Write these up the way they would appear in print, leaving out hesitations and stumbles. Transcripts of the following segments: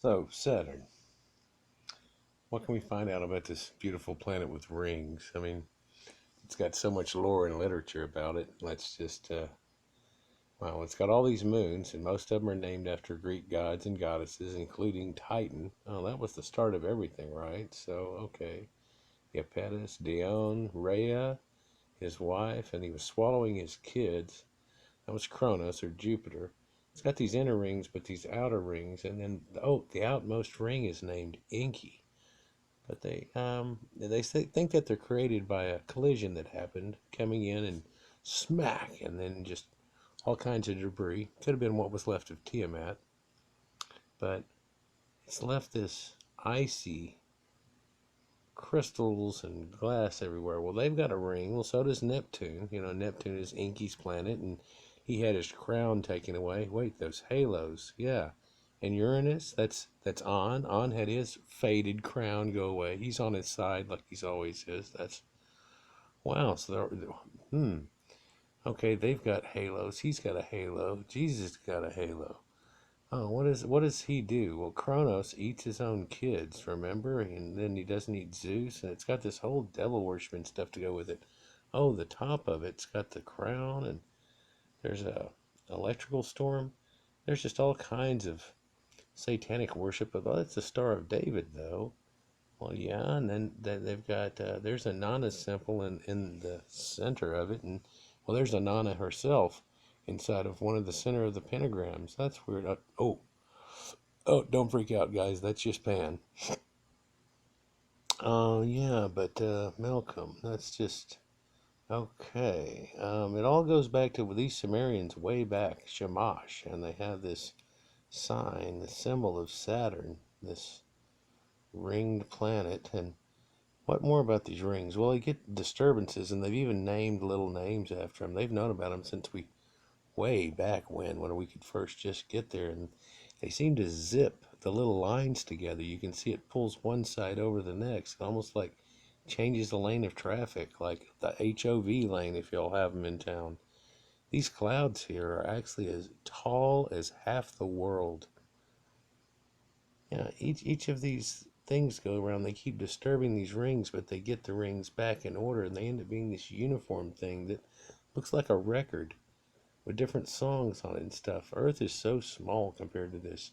So, Saturn. What can we find out about this beautiful planet with rings? I mean, it's got so much lore and literature about it. Well, it's got all these moons, and most of them are named after Greek gods and goddesses, including Titan. Oh, that was the start of everything, right? So, okay. Iapetus, Dione, Rhea, his wife, and he was swallowing his kids. That was Chronus, or Jupiter. It's got these inner rings, but these outer rings, and then, the outmost ring is named Inky. But think that they're created by a collision that happened, coming in and smack, and then just all kinds of debris. Could have been what was left of Tiamat, but it's left this icy crystals and glass everywhere. Well, they've got a ring. Well, so does Neptune. You know, Neptune is Inky's planet, and he had his crown taken away. Wait, those halos, yeah. And Uranus, that's On. On had his faded crown go away. He's on his side like he's always is. That's wow. So okay, they've got halos. He's got a halo. Jesus got a halo. Oh, what does he do? Well, Chronos eats his own kids, remember? And then he doesn't eat Zeus, and it's got this whole devil worshiping stuff to go with it. Oh, the top of it's got the crown, and there's a electrical storm. There's just all kinds of satanic worship. But that's the Star of David, though. Well, yeah, and then they've got there's a Nana symbol in the center of it, and well, there's a Nana herself inside of one of the center of the pentagrams. That's weird. Oh, don't freak out, guys. That's just Pan. Oh, yeah, but Malcolm, that's just okay. It all goes back to these Sumerians way back, Shamash, and they have this sign, the symbol of Saturn, this ringed planet. And what more about these rings? Well, they get disturbances, and they've even named little names after them. They've known about them since way back when we could first just get there, and they seem to zip the little lines together. You can see it pulls one side over the next, almost like changes the lane of traffic, like the HOV lane if y'all have them in town. These clouds here are actually as tall as half the world. Yeah, each of these things go around. They keep disturbing these rings, but they get the rings back in order, and they end up being this uniform thing that looks like a record with different songs on it and stuff. Earth is so small compared to this.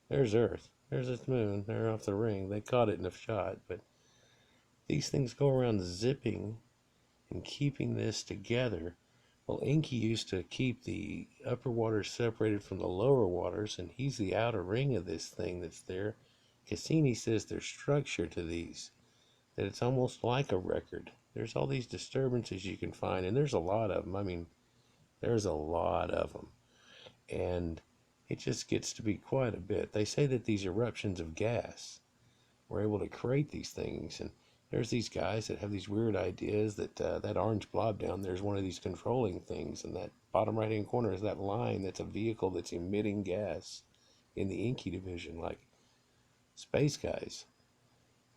There's Earth. There's its moon. They're off the ring. They caught it in a shot, but these things go around zipping and keeping this together. Well, Inky used to keep the upper waters separated from the lower waters, and he's the outer ring of this thing that's there. Cassini says there's structure to these, that it's almost like a record. There's all these disturbances you can find, and there's a lot of them. I mean, there's a lot of them. And it just gets to be quite a bit. They say that these eruptions of gas were able to create these things, and there's these guys that have these weird ideas that that orange blob down there is one of these controlling things, and that bottom right hand corner is that line that's a vehicle that's emitting gas in the Inky division. Like space guys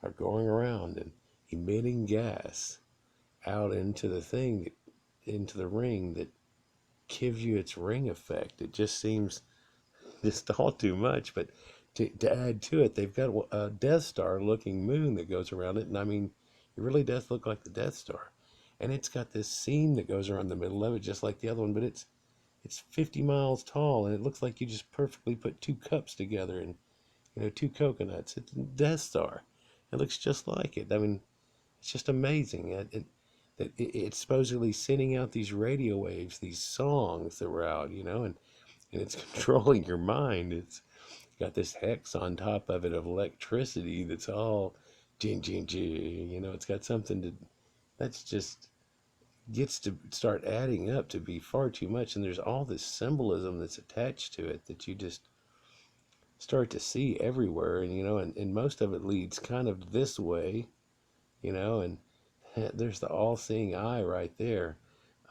are going around and emitting gas out into the thing that, into the ring that gives you its ring effect. It just seems just all too much, but to add to it, they've got a Death Star looking moon that goes around it, and I mean, it really does look like the Death Star. And it's got this seam that goes around the middle of it, just like the other one, but it's 50 miles tall, and it looks like you just perfectly put two cups together and two coconuts. It's a Death Star. It looks just like it. I mean, it's just amazing. It's supposedly sending out these radio waves, these songs that were out, and it's controlling your mind. It's got this hex on top of it of electricity that's all jing jing jing. It's got something that's just gets to start adding up to be far too much, and there's all this symbolism that's attached to it that you just start to see everywhere, and most of it leads kind of this way, and there's the all-seeing eye right there.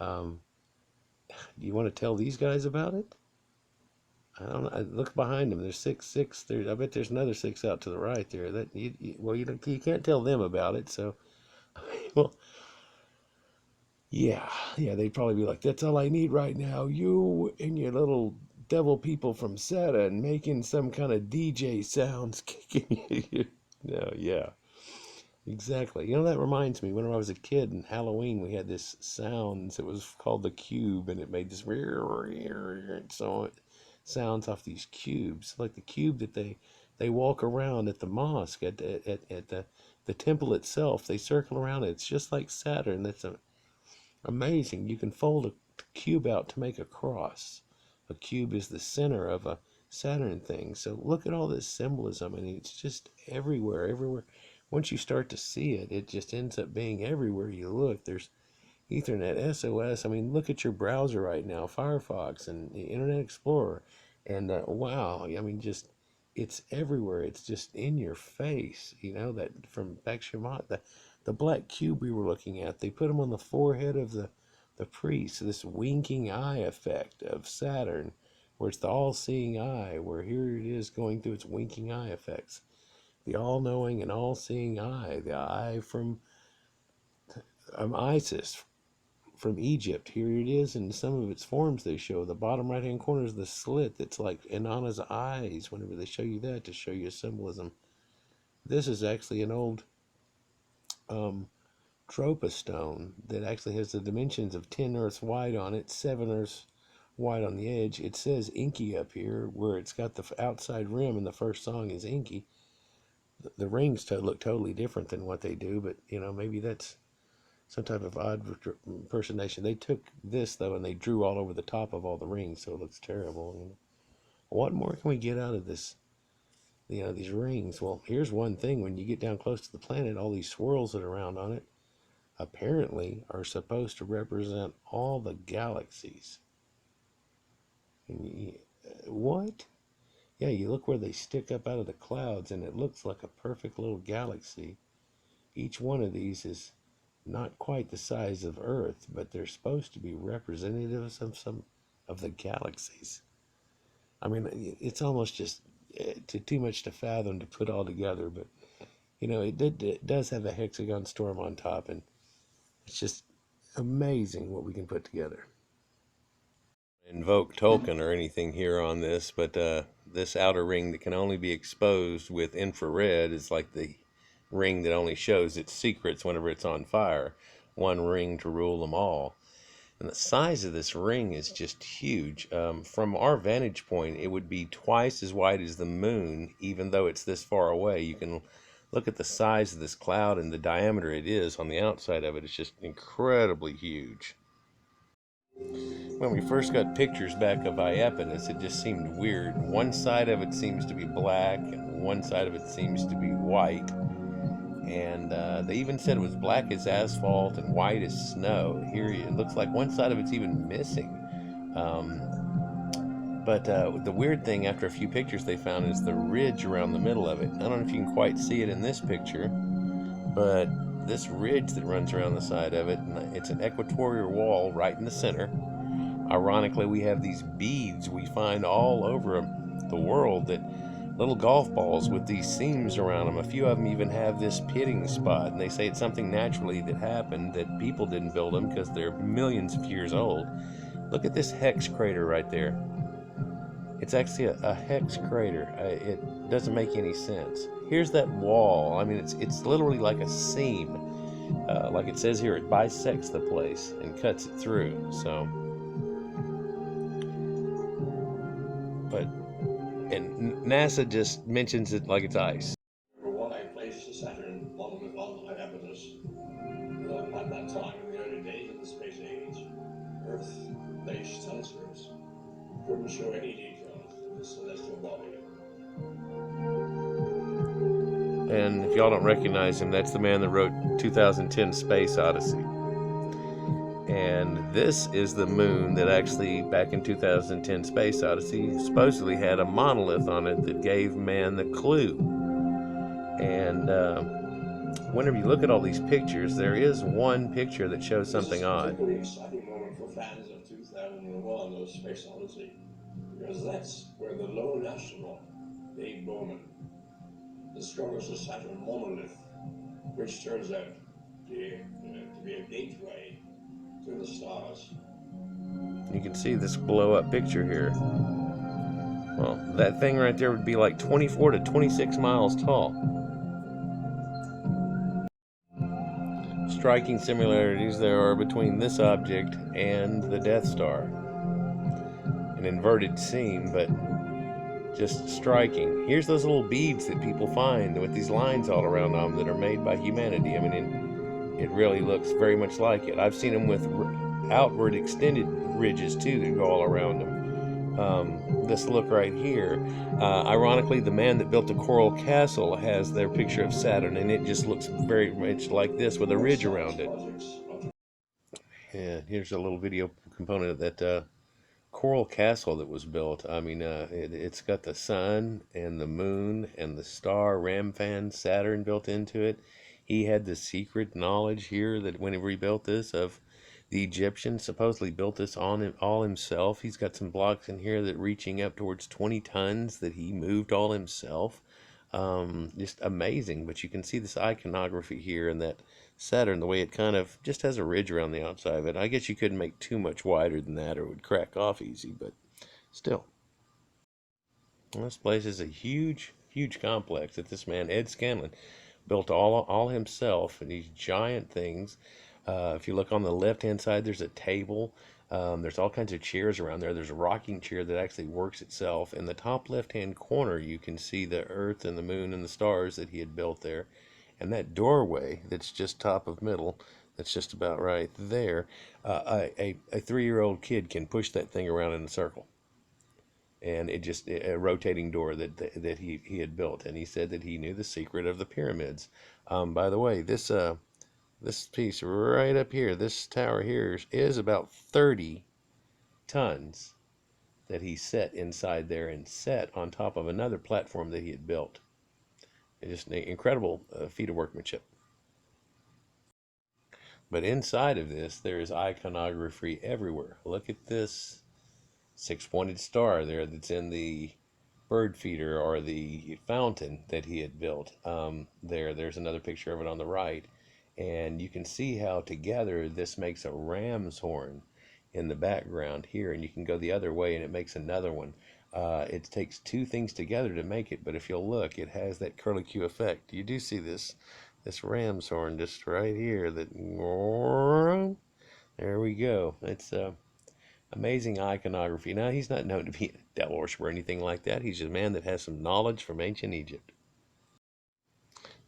Do you want to tell these guys about it? I don't know. Look behind them. There's six. There. I bet there's another six out to the right there. That you can't tell them about it. So, well, yeah. They'd probably be like, "That's all I need right now. You and your little devil people from Saturn making some kind of DJ sounds kicking you. No, yeah, exactly. You know, that reminds me, when I was a kid in Halloween, we had this sounds. It was called the cube, and it made this so sounds off these cubes, like the cube that they walk around at the mosque, at the temple itself. They circle around it. It's just like Saturn. That's amazing. You can fold a cube out to make a cross. A cube is the center of a Saturn thing. So look at all this symbolism, and it's just everywhere, everywhere. Once you start to see it, it just ends up being everywhere you look. There's Ethernet, SOS. I mean, look at your browser right now, Firefox and the Internet Explorer. And wow, I mean, just it's everywhere. It's just in your face. You know, that from Bexhamat, the black cube we were looking at, they put them on the forehead of the priest. This winking eye effect of Saturn, where it's the all-seeing eye, where here it is going through its winking eye effects. The all-knowing and all-seeing eye, the eye from Isis, from Egypt. Here it is in some of its forms they show. The bottom right-hand corner is the slit that's like Inanna's eyes, whenever they show you that, to show you symbolism. This is actually an old Tropa stone that actually has the dimensions of 10 Earths wide on it, 7 Earths wide on the edge. It says Inky up here, where it's got the outside rim, and the first song is Inky. The rings look totally different than what they do, but you know, maybe that's some type of odd impersonation. They took this though, and they drew all over the top of all the rings, so it looks terrible. You know, what more can we get out of this? You know, these rings. Well, here's one thing: when you get down close to the planet, all these swirls that are around on it apparently are supposed to represent all the galaxies. And what? Yeah, you look where they stick up out of the clouds, and it looks like a perfect little galaxy. Each one of these is not quite the size of Earth, but they're supposed to be representatives of some of the galaxies. I mean, it's almost just too much to fathom to put all together, but you know, it does have a hexagon storm on top, and it's just amazing what we can put together. Invoke Tolkien or anything here on this, but this outer ring that can only be exposed with infrared is like the ring that only shows its secrets whenever it's on fire. One ring to rule them all. And the size of this ring is just huge. From our vantage point, it would be twice as wide as the moon, even though it's this far away. You can look at the size of this cloud and the diameter it is on the outside of it. It's just incredibly huge. When we first got pictures back of Iapetus, it just seemed weird. One side of it seems to be black, and one side of it seems to be white. And they even said it was black as asphalt and white as snow. Here it looks like one side of it's even missing. But the weird thing, after a few pictures they found, is the ridge around the middle of it. I don't know if you can quite see it in this picture, but this ridge that runs around the side of it, it's an equatorial wall right in the center. Ironically, we have these beads we find all over the world, that little golf balls with these seams around them. A few of them even have this pitting spot, and they say it's something naturally that happened, that people didn't build them because they're millions of years old. Look at this hex crater right there. It's actually a hex crater. It doesn't make any sense. Here's that wall. I mean, it's literally like a seam. Like it says here, it bisects the place and cuts it through. So, but and NASA just mentions it like it's ice. Why placed the Saturn monolith on Iapetus? At that time, in the early days of the space age, Earth-based telescopes couldn't show any details of the celestial body. And if y'all don't recognize him, that's the man that wrote 2010 Space Odyssey. And this is the moon that actually, back in 2010 Space Odyssey, supposedly had a monolith on it that gave man the clue. And whenever you look at all these pictures, there is one picture that shows something odd. This is a particularly exciting moment for fans of 2001, or Space Odyssey, because that's where the lone astronaut, Dave Bowman, discovers the Saturn monolith, which turns out to be a gateway to the stars. You can see this blow up picture here. Well, that thing right there would be like 24 to 26 miles tall. Striking similarities there are between this object and the Death Star. An inverted seam, but just striking. Here's those little beads that people find with these lines all around them that are made by humanity. I mean, it really looks very much like it. I've seen them with outward extended ridges too that go all around them. This look right here, ironically, the man that built the coral castle has their picture of Saturn, and it just looks very much like this with a ridge around it. Yeah, here's a little video component of that coral castle that was built. I mean, it's got the sun and the moon and the star Ramfan Saturn built into it. He had the secret knowledge here that when he rebuilt this of the Egyptians supposedly built this on him all himself. He's got some blocks in here that reaching up towards 20 tons that he moved all himself. Just amazing. But you can see this iconography here and that Saturn, the way it kind of just has a ridge around the outside of it. I guess you couldn't make too much wider than that or it would crack off easy, but still. Well, this place is a huge, huge complex that this man, Ed Scanlon, built all himself, and these giant things. If you look on the left-hand side, there's a table. There's all kinds of chairs around there. There's a rocking chair that actually works itself. In the top left-hand corner, you can see the earth and the moon and the stars that he had built there. And that doorway that's just top of middle, that's just about right there, a 3-year-old kid can push that thing around in a circle. And it just a rotating door that he had built, and he said that he knew the secret of the pyramids. By the way, this piece right up here, this tower here is about 30 tons that he set inside there and set on top of another platform that he had built. It's just an incredible feat of workmanship. But inside of this, there is iconography everywhere. Look at this six-pointed star there that's in the bird feeder or the fountain that he had built. There's another picture of it on the right, and you can see how together this makes a ram's horn in the background here, and you can go the other way and it makes another one. It takes two things together to make it, but if you'll look, it has that curlicue effect. You do see this ram's horn just right here. There we go. It's amazing iconography. Now, he's not known to be a devil worshiper or anything like that. He's a man that has some knowledge from ancient Egypt.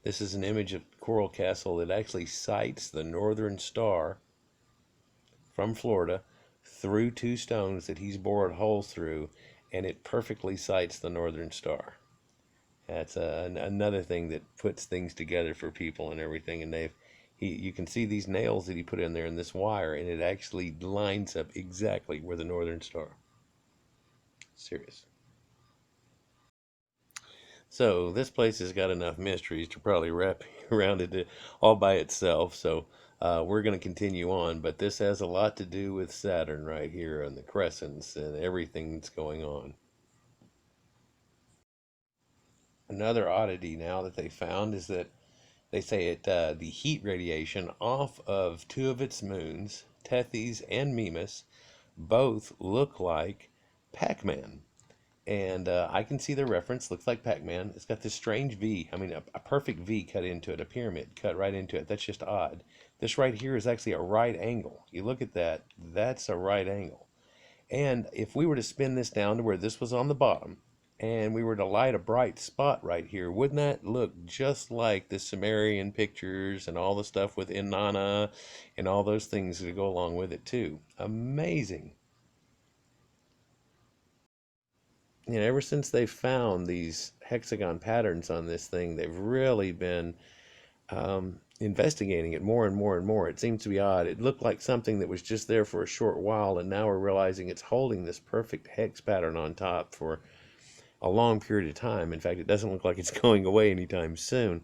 This is an image of Coral Castle that actually sights the northern star from Florida through two stones that he's bored holes through, and it perfectly sights the northern star. That's another thing that puts things together for people and everything. And you can see these nails that he put in there in this wire, and it actually lines up exactly where the northern star. Serious. So this place has got enough mysteries to probably wrap around it all by itself. So we're going to continue on, but this has a lot to do with Saturn right here and the crescents and everything that's going on. Another oddity now that they found is that they say the heat radiation off of two of its moons, Tethys and Mimas, both look like Pac-Man. And I can see the reference. Looks like Pac-Man. It's got this strange V. I mean, a perfect V cut into it, a pyramid cut right into it. That's just odd. This right here is actually a right angle. You look at that, that's a right angle. And if we were to spin this down to where this was on the bottom, and we were to light a bright spot right here, wouldn't that look just like the Sumerian pictures and all the stuff with Inanna and all those things that go along with it too? Amazing. You know, ever since they found these hexagon patterns on this thing, they've really been investigating it more and more and more. It seems to be odd. It looked like something that was just there for a short while, and now we're realizing it's holding this perfect hex pattern on top for a long period of time. In fact, it doesn't look like it's going away anytime soon.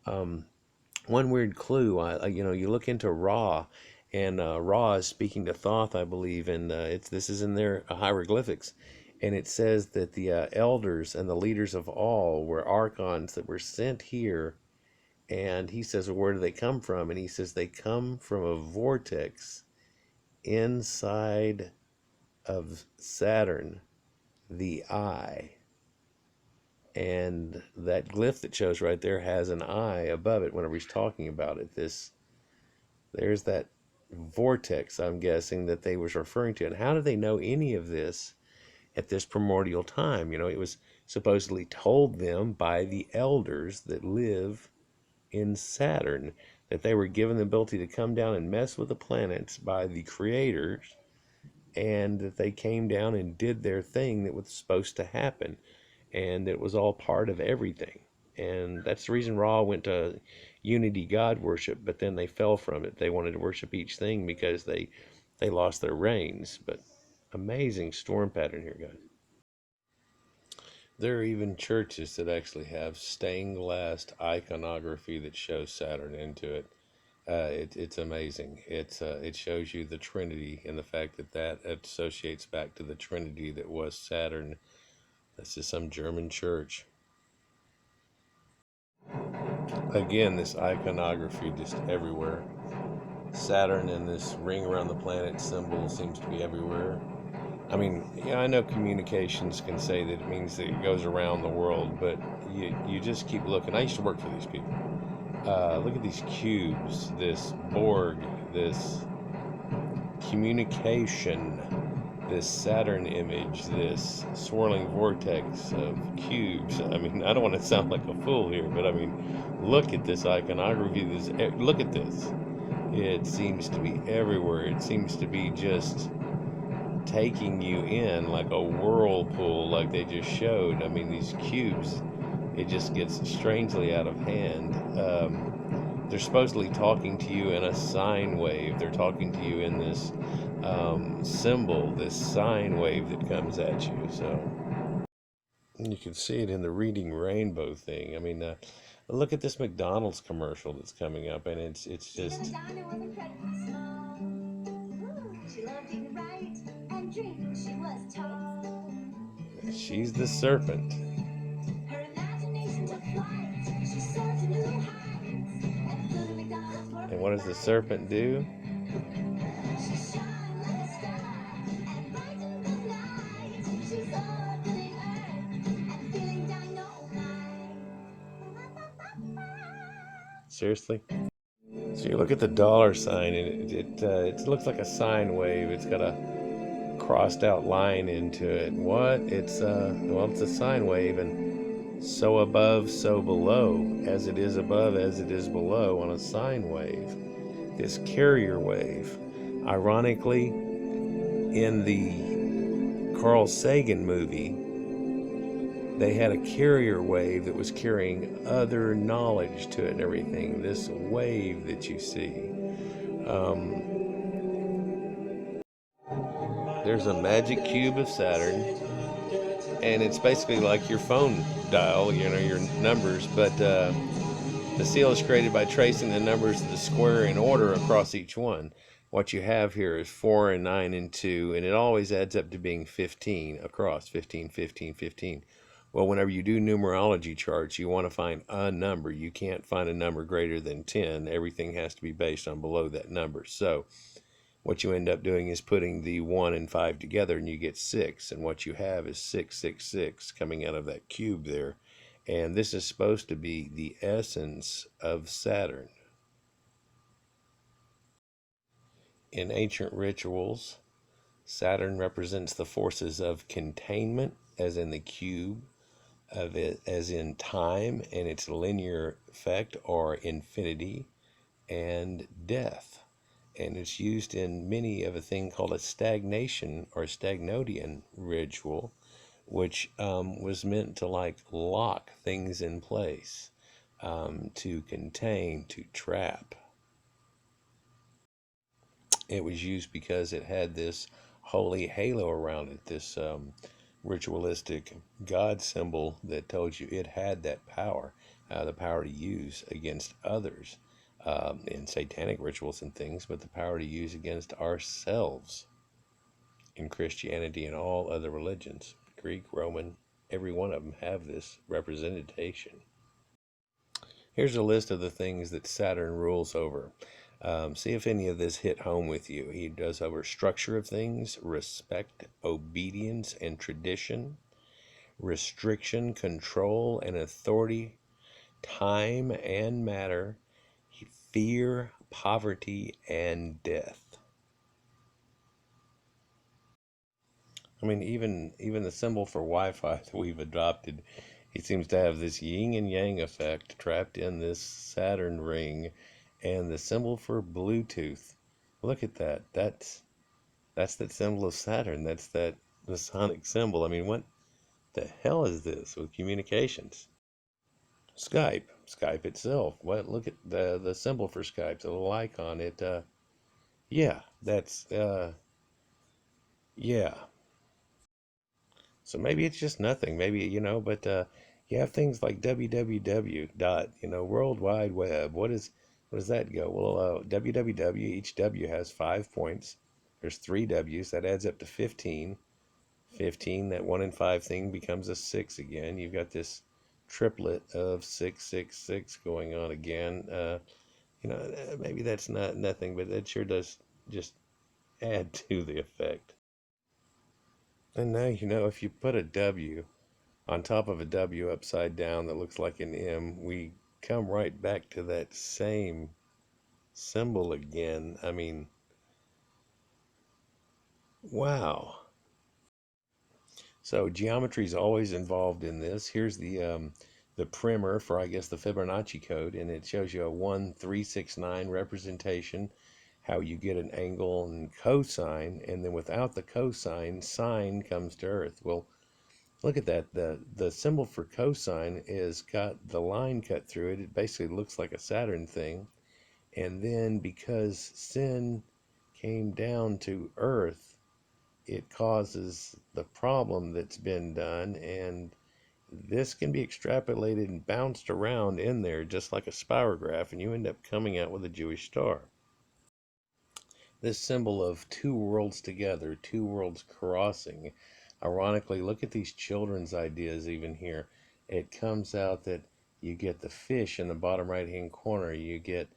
One weird clue, you look into Ra, and Ra is speaking to Thoth, I believe, and this is in their hieroglyphics, and it says that the elders and the leaders of all were archons that were sent here, and he says, well, where do they come from? And he says they come from a vortex inside of Saturn the eye. And that glyph that shows right there has an eye above it whenever he's talking about it. There's that vortex, I'm guessing, that they was referring to. And how do they know any of this at this primordial time? You know, it was supposedly told them by the elders that live in Saturn, that they were given the ability to come down and mess with the planets by the creators, and that they came down and did their thing that was supposed to happen, and it was all part of everything. And that's the reason Ra went to unity God worship, but then they fell from it. They wanted to worship each thing because they lost their reigns. But amazing storm pattern here, guys. There are even churches that actually have stained glass iconography that shows Saturn into it. It's amazing. It shows you the Trinity, and the fact that that associates back to the Trinity that was Saturn. This is some German church. Again, this iconography just everywhere. Saturn and this ring around the planet symbol seems to be everywhere. I mean, yeah, I know communications can say that it means that it goes around the world, but you just keep looking. I used to work for these people. Look at these cubes, this Borg, this communication, this Saturn image, this swirling vortex of cubes. I mean, I don't want to sound like a fool here, but I mean, look at this iconography. Look at this. It seems to be everywhere. It seems to be just taking you in like a whirlpool, like they just showed. I mean, these cubes, it just gets strangely out of hand. They're supposedly talking to you in a sine wave. They're talking to you in this symbol, this sine wave that comes at you. So you can see it in the reading rainbow thing. I mean, look at this McDonald's commercial that's coming up, and it's just. She's the serpent. And what does the serpent do? Seriously? So you look at the dollar sign, and it looks like a sine wave. It's got a crossed out line into it. What? It's a sine wave, and so above, so below, as it is above, as it is below on a sine wave. This carrier wave. Ironically, in the Carl Sagan movie, they had a carrier wave that was carrying other knowledge to it and everything. This wave that you see. There's a magic cube of Saturn, and it's basically like your phone dial, you know, your numbers, but the seal is created by tracing the numbers of the square in order across each one. What you have here is 4 and 9 and 2, and it always adds up to being 15 across, 15, 15, 15. Well, whenever you do numerology charts, you want to find a number. You can't find a number greater than 10. Everything has to be based on below that number. So what you end up doing is putting the 1 and 5 together, and you get 6. And what you have is 666 coming out of that cube there. And this is supposed to be the essence of Saturn. In ancient rituals, Saturn represents the forces of containment, as in the cube, of it as in time and its linear effect, or infinity, and death. And it's used in many of a thing called a stagnation or stagnodian ritual, which was meant to like lock things in place, to contain, to trap. It was used because it had this holy halo around it, this ritualistic God symbol that told you it had that power, the power to use against others in satanic rituals and things, but the power to use against ourselves in Christianity and all other religions. Greek, Roman, every one of them have this representation. Here's a list of the things that Saturn rules over. See if any of this hit home with you. He does over structure of things, respect, obedience, and tradition. restriction, control, and authority, time and matter, fear, poverty, and death. I mean, even the symbol for Wi-Fi that we've adopted, it seems to have this yin and yang effect trapped in this Saturn ring, and the symbol for Bluetooth. Look at that. That's that symbol of Saturn. That's that Masonic symbol. I mean, what the hell is this with communications? Skype itself. What? Look at the symbol for Skype, the little icon. Yeah, that's yeah. So maybe it's just nothing. Maybe but you have things like www dot World Wide Web. What does that go? Well, www. Each W has 5 points. There's three W's. That adds up to 15. 15. That 1 in 5 thing becomes a 6 again. You've got this triplet of 666 going on again. Maybe that's not nothing, but that sure does just add to the effect. And now if you put a W on top of a W upside down that looks like an M, we come right back to that same symbol again. I mean, wow. So geometry is always involved in this. Here's the primer for, I guess, the Fibonacci code, and it shows you a 1 3 6 9 representation, how you get an angle and cosine, and then without the cosine, sine comes to Earth. Well, look at that. The symbol for cosine is got the line cut through it. It basically looks like a Saturn thing. And then because sin came down to Earth, it causes the problem that's been done, and this can be extrapolated and bounced around in there just like a spirograph, and you end up coming out with a Jewish star. This symbol of two worlds together, two worlds crossing. Ironically, look at these children's ideas even here. It comes out that you get the fish in the bottom right hand corner, you get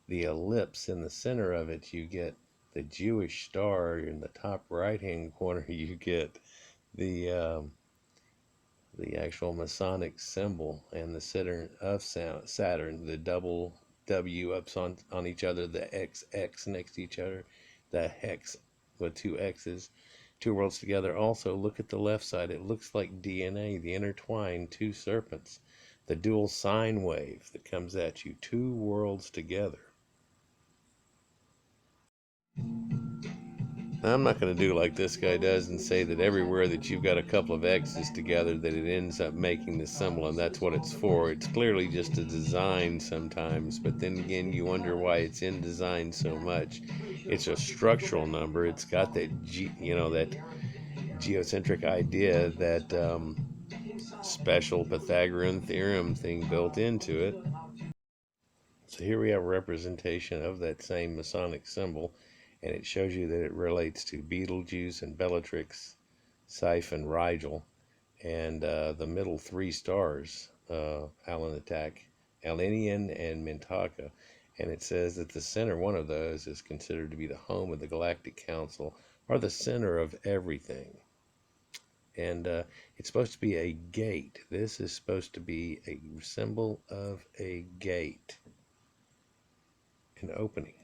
the ellipse in the center of it, you get the Jewish star in the top right hand corner, you get the the actual Masonic symbol and the Saturn of Saturn, the double W ups on each other, the XX next to each other, the hex with two X's, two worlds together. Also, look at the left side. It looks like DNA, the intertwined two serpents, the dual sine wave that comes at you, two worlds together. Now, I'm not going to do like this guy does and say that everywhere that you've got a couple of X's together that it ends up making the symbol, and that's what it's for. It's clearly just a design sometimes, but then again, you wonder why it's in design so much. It's a structural number. It's got that that geocentric idea, that special Pythagorean theorem thing built into it. So here we have a representation of that same Masonic symbol, and it shows you that it relates to Betelgeuse and Bellatrix, Siph and Rigel, and the middle three stars, Alanitak, Alinian, and Mintaka. And it says that the center one of those is considered to be the home of the Galactic Council, or the center of everything. And it's supposed to be a gate. This is supposed to be a symbol of a gate. An opening.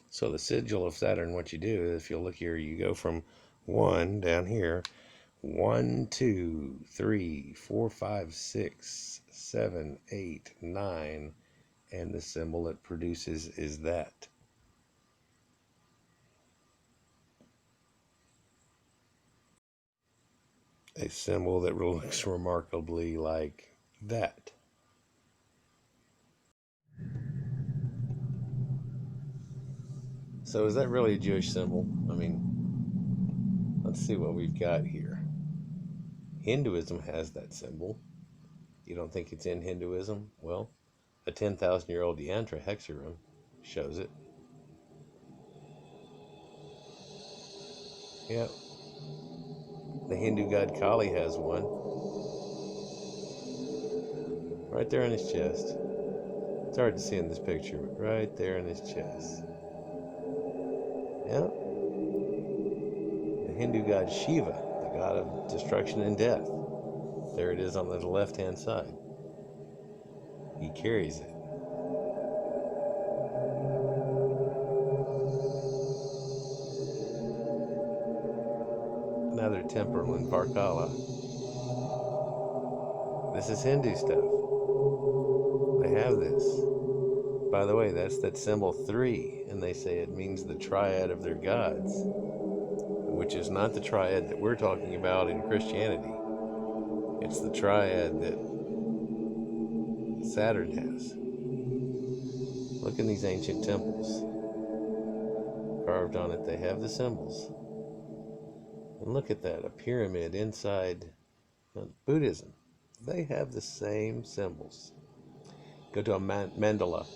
So the sigil of Saturn, what you do is, if you look here, you go from 1 down here, 1 2 3 4 5 6 7 8 9, and the symbol it produces is that. A symbol that looks remarkably like that. So is that really a Jewish symbol? I mean, let's see what we've got here. Hinduism has that symbol. You don't think it's in Hinduism? Well, a 10,000-year-old yantra hexagon shows it. Yep. The Hindu god Kali has one. Right there on his chest. It's hard to see in this picture, but right there in his chest. Yep. The Hindu god Shiva, the God of destruction and death. There it is on the left-hand side. He carries it. Another temple in Varkala. This is Hindu stuff. They have this. By the way, that's that symbol 3, and they say it means the triad of their gods, which is not the triad that we're talking about in Christianity. It's the triad that Saturn has. Look in these ancient temples. Carved on it, they have the symbols. And look at that, a pyramid inside Buddhism. They have the same symbols. Go to a mandala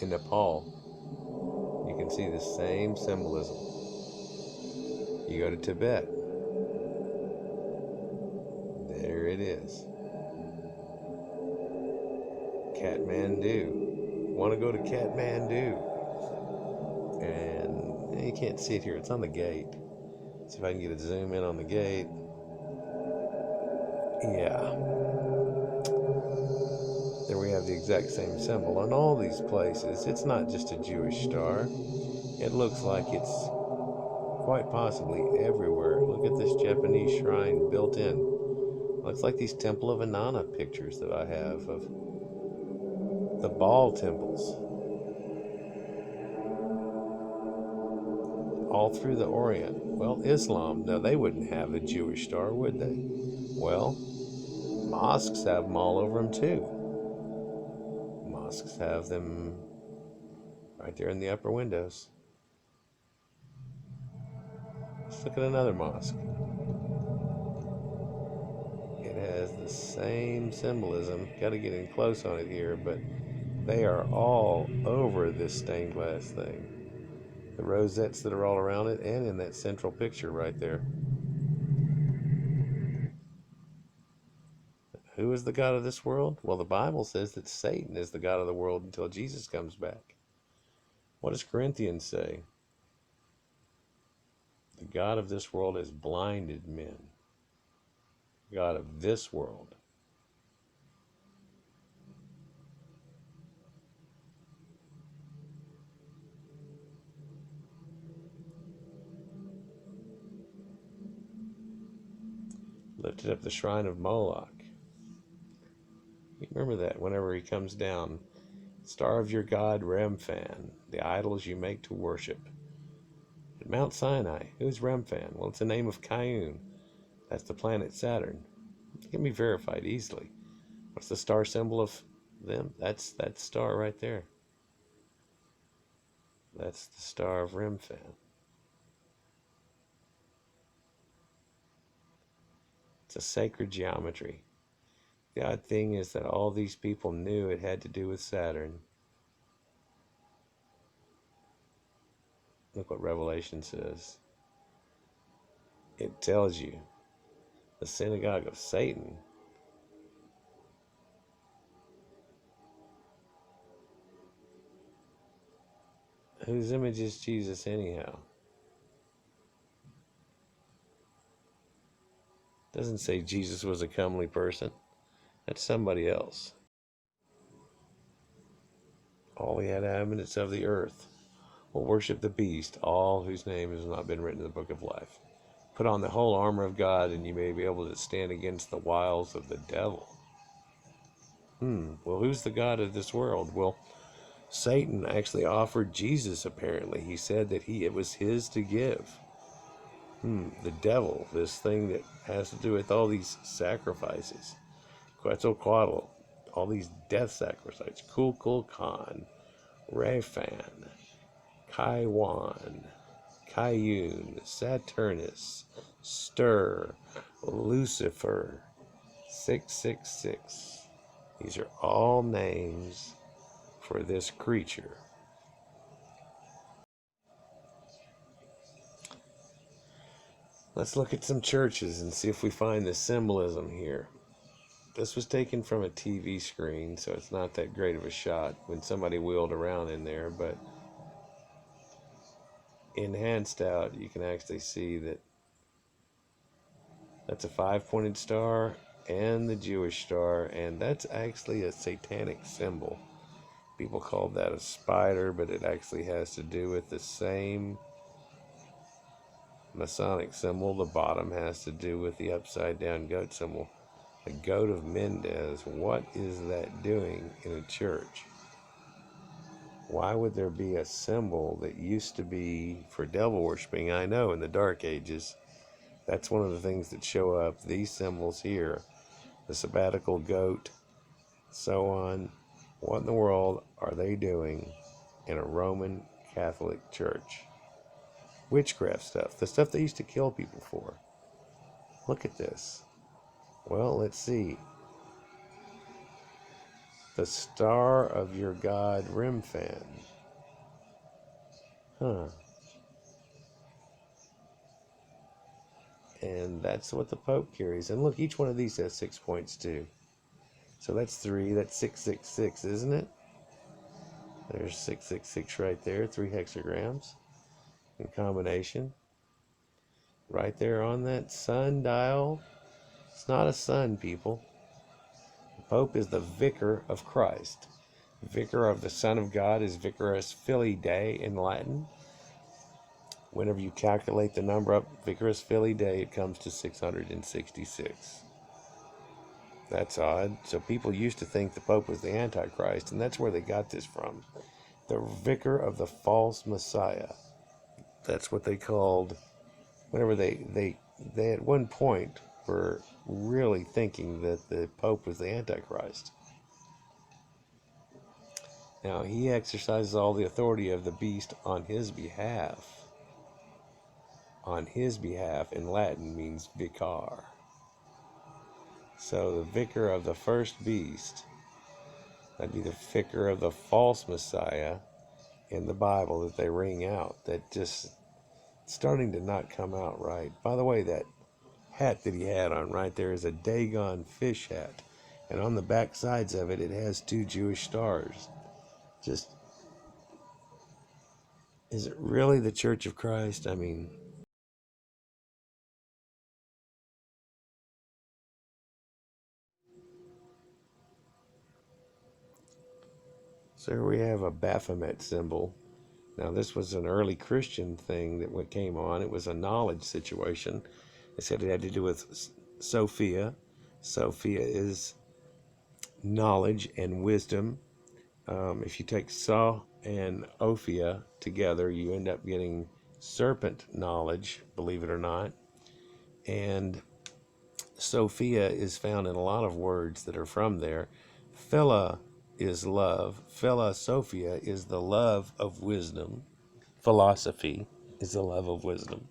in Nepal. You can see the same symbolism. You go to Tibet. There it is. Kathmandu. Want to go to Kathmandu? And you can't see it here. It's on the gate. See if I can get a zoom in on the gate. Yeah. There we have the exact same symbol. On all these places, it's not just a Jewish star. It looks like it's quite possibly everywhere. Look at this Japanese shrine built in. Looks like these Temple of Inanna pictures that I have of the Baal temples. All through the Orient. Well, Islam, no, they wouldn't have a Jewish star, would they? Well, mosques have them all over them too. Mosques have them right there in the upper windows. Let's look at another mosque. It has the same symbolism. Got to get in close on it here, but they are all over this stained glass thing. The rosettes that are all around it, and in that central picture right there. Who is the God of this world? Well, the Bible says that Satan is the God of the world until Jesus comes back. What does Corinthians say? The God of this world has blinded men. God of this world. Lifted up the shrine of Moloch. You remember that whenever he comes down. Star of your god Remphan, the idols you make to worship. At Mount Sinai, who's Remphan? Well, it's the name of Kayun. That's the planet Saturn. It can be verified easily. What's the star symbol of them? That's that star right there. That's the star of Remphan. It's a sacred geometry. The odd thing is that all these people knew it had to do with Saturn. Look what Revelation says. It tells you the synagogue of Satan. Whose image is Jesus anyhow? Doesn't say Jesus was a comely person. That's somebody else. All the inhabitants of the earth will worship the beast, all whose name has not been written in the book of life. Put on the whole armor of God, and you may be able to stand against the wiles of the devil. Well, who's the God of this world? Well, Satan actually offered Jesus, apparently. He said that it was his to give. The devil, this thing that has to do with all these sacrifices. Quetzalcoatl, all these death sacrifices. Kukulkan, Raphan, Kaiwan, Kayun, Saturnus, Stir, Lucifer, 666. These are all names for this creature. Let's look at some churches and see if we find the symbolism here. This was taken from a TV screen, so it's not that great of a shot when somebody wheeled around in there, but enhanced out, you can actually see that That's a 5-pointed star and the Jewish star, and that's actually a satanic symbol. People call that a spider, but it actually has to do with the same Masonic symbol. The bottom has to do with the upside down goat symbol. The goat of Mendez. What is that doing in a church? Why would there be a symbol that used to be for devil worshiping? I know in the Dark Ages, that's one of the things that show up. These symbols here, the sabbatical goat, so on. What in the world are they doing in a Roman Catholic church? Witchcraft stuff, the stuff they used to kill people for. Look at this. Well, let's see. The star of your god Rimfan. Huh. And that's what the Pope carries. And look, each one of these has 6 points too. So that's 3. That's 666, isn't it? There's 666 right there. 3 hexagrams in combination. Right there on that sun dial. It's not a sun, people. The Pope is the vicar of Christ. Vicar of the Son of God is Vicarus Filii Dei in Latin. Whenever you calculate the number up, Vicarus Filii Dei, it comes to 666. That's odd. So people used to think the Pope was the Antichrist, and that's where they got this from. The vicar of the false Messiah. That's what they called, whenever they at one point were really thinking that the Pope was the Antichrist. Now, he exercises all the authority of the beast on his behalf. On his behalf in Latin means vicar. So the vicar of the first beast, that'd be the vicar of the false Messiah in the Bible that they ring out, that just starting to not come out right. By the way, that hat that he had on right there is a Dagon fish hat. And on the back sides of it, it has 2 Jewish stars. Just, is it really the Church of Christ? I mean, so here we have a Baphomet symbol. Now, this was an early Christian thing that came on. It was a knowledge situation. They said it had to do with Sophia. Sophia is knowledge and wisdom. If you take Sa and Ophia together, you end up getting serpent knowledge, believe it or not. And Sophia is found in a lot of words that are from there. Phila is love. Philosophia is the love of wisdom. Philosophy is the love of wisdom.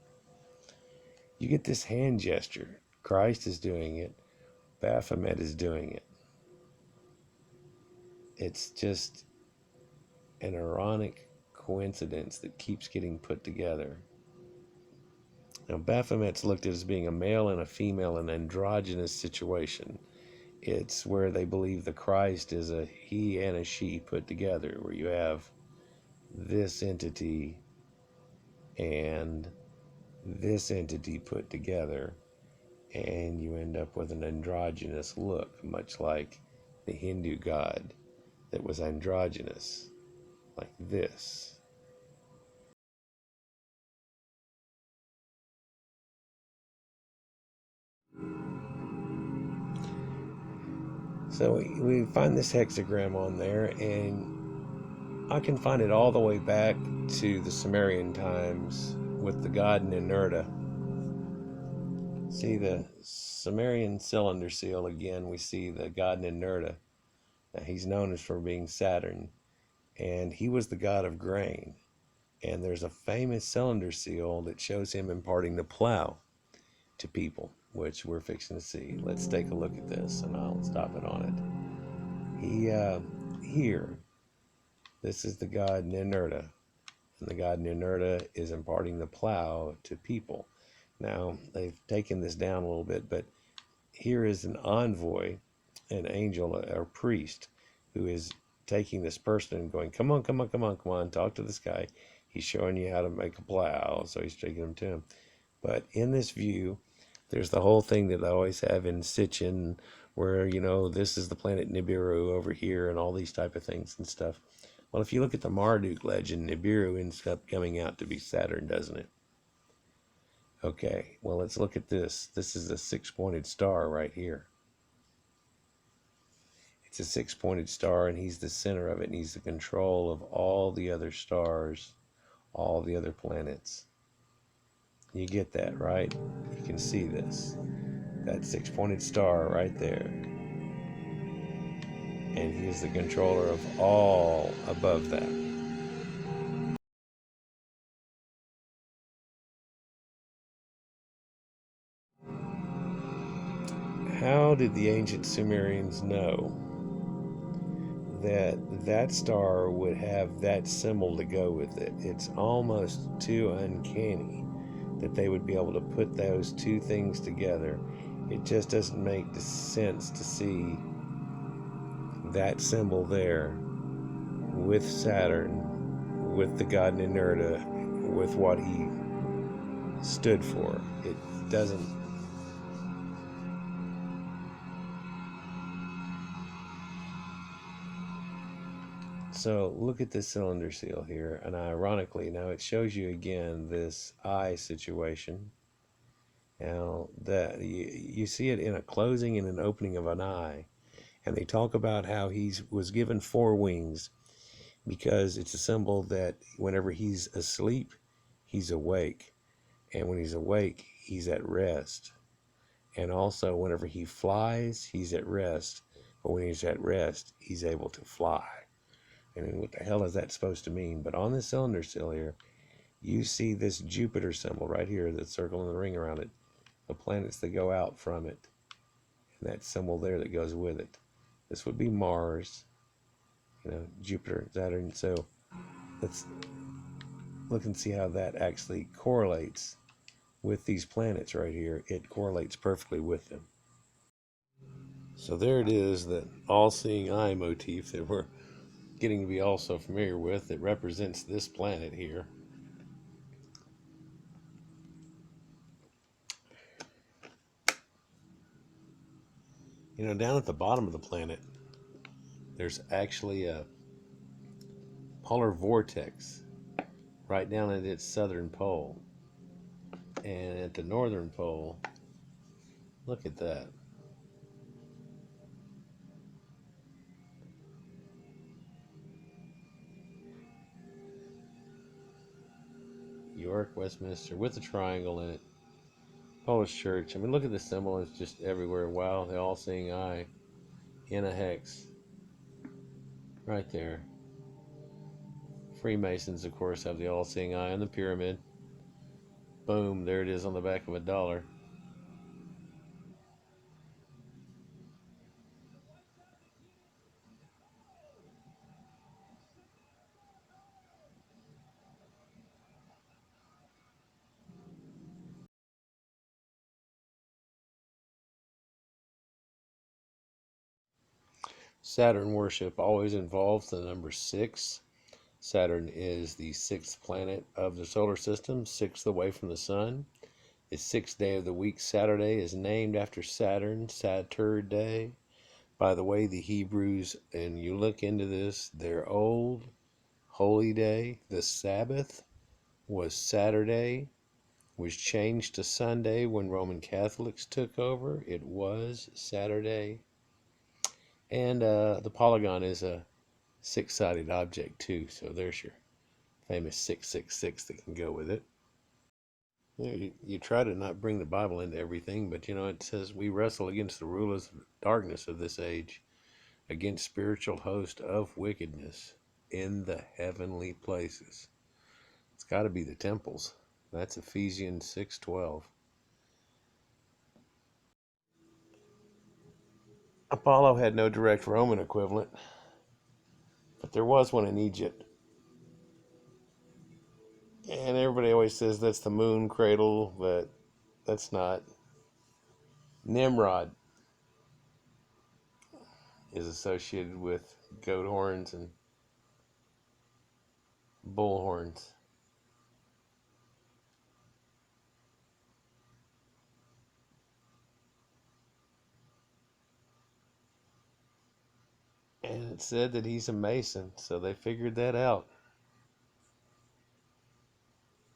You get this hand gesture. Christ is doing it. Baphomet is doing it. It's just an ironic coincidence that keeps getting put together. Now, Baphomet's looked at as being a male and a female, an androgynous situation. It's where they believe the Christ is a he and a she put together, where you have this entity and this entity put together, and you end up with an androgynous look, much like the Hindu god that was androgynous, like this. So we find this hexagram on there, and I can find it all the way back to the Sumerian times with the god Ninurta. See the Sumerian cylinder seal again. We see the god Ninurta. He's known as for being Saturn, and he was the god of grain. And there's a famous cylinder seal that shows him imparting the plow to people, which we're fixing to see. Let's take a look at this, and I'll stop it on it. Here, this is the god Ninurta, and the god Ninurta is imparting the plow to people. Now, they've taken this down a little bit, but here is an envoy, an angel, or priest, who is taking this person and going, come on, come on, come on, come on, talk to this guy. He's showing you how to make a plow, so he's taking him to him. But in this view, There's the whole thing that I always have in Sitchin, where, this is the planet Nibiru over here and all these type of things and stuff. Well, if you look at the Marduk legend, Nibiru ends up coming out to be Saturn, doesn't it? Okay, well, let's look at this. This is a six-pointed star right here. It's a six-pointed star, and he's the center of it, and he's the control of all the other stars, all the other planets. You get that, right? You can see this. That six-pointed star right there. And he is the controller of all above that. How did the ancient Sumerians know that that star would have that symbol to go with it? It's almost too uncanny that they would be able to put those two things together. It just doesn't make sense to see that symbol there with Saturn, with the god Ninurta, with what he stood for. It doesn't. So look at this cylinder seal here, and ironically, now it shows you again this eye situation. Now that you see it in a closing and an opening of an eye, and they talk about how he was given four wings because it's a symbol that whenever he's asleep, he's awake, and when he's awake, he's at rest. And also, whenever he flies, he's at rest, but when he's at rest, he's able to fly. I mean, what the hell is that supposed to mean? But on this cylinder still here, you see this Jupiter symbol right here, the circle and the ring around it, the planets that go out from it, and that symbol there that goes with it. This would be Mars, Jupiter, Saturn. So let's look and see how that actually correlates with these planets right here. It correlates perfectly with them. So there it is, that all-seeing eye motif that we're getting to be also familiar with, that represents this planet here. Down at the bottom of the planet, there's actually a polar vortex right down at its southern pole. And at the northern pole, look at that. York, Westminster, with a triangle in it. Polish church. I mean, look at the symbol. It's just everywhere. Wow, the all-seeing eye in a hex. Right there. Freemasons, of course, have the all-seeing eye on the pyramid. Boom, there it is on the back of a dollar. Saturn worship always involves the number 6. Saturn is the 6th planet of the solar system, 6th away from the sun. The 6th day of the week, Saturday, is named after Saturn, Saturday. By the way, the Hebrews, and you look into this, their old holy day, the Sabbath, was Saturday, was changed to Sunday when Roman Catholics took over. It was Saturday. And the polygon is a six-sided object too, so there's your famous 666 that can go with it. You try to not bring the Bible into everything, but it says we wrestle against the rulers of darkness of this age, against spiritual hosts of wickedness in the heavenly places. It's got to be the temples. That's Ephesians 6:12. Apollo had no direct Roman equivalent, but there was one in Egypt. And everybody always says that's the moon cradle, but that's not. Nimrod is associated with goat horns and bull horns. And it said that he's a Mason, so they figured that out.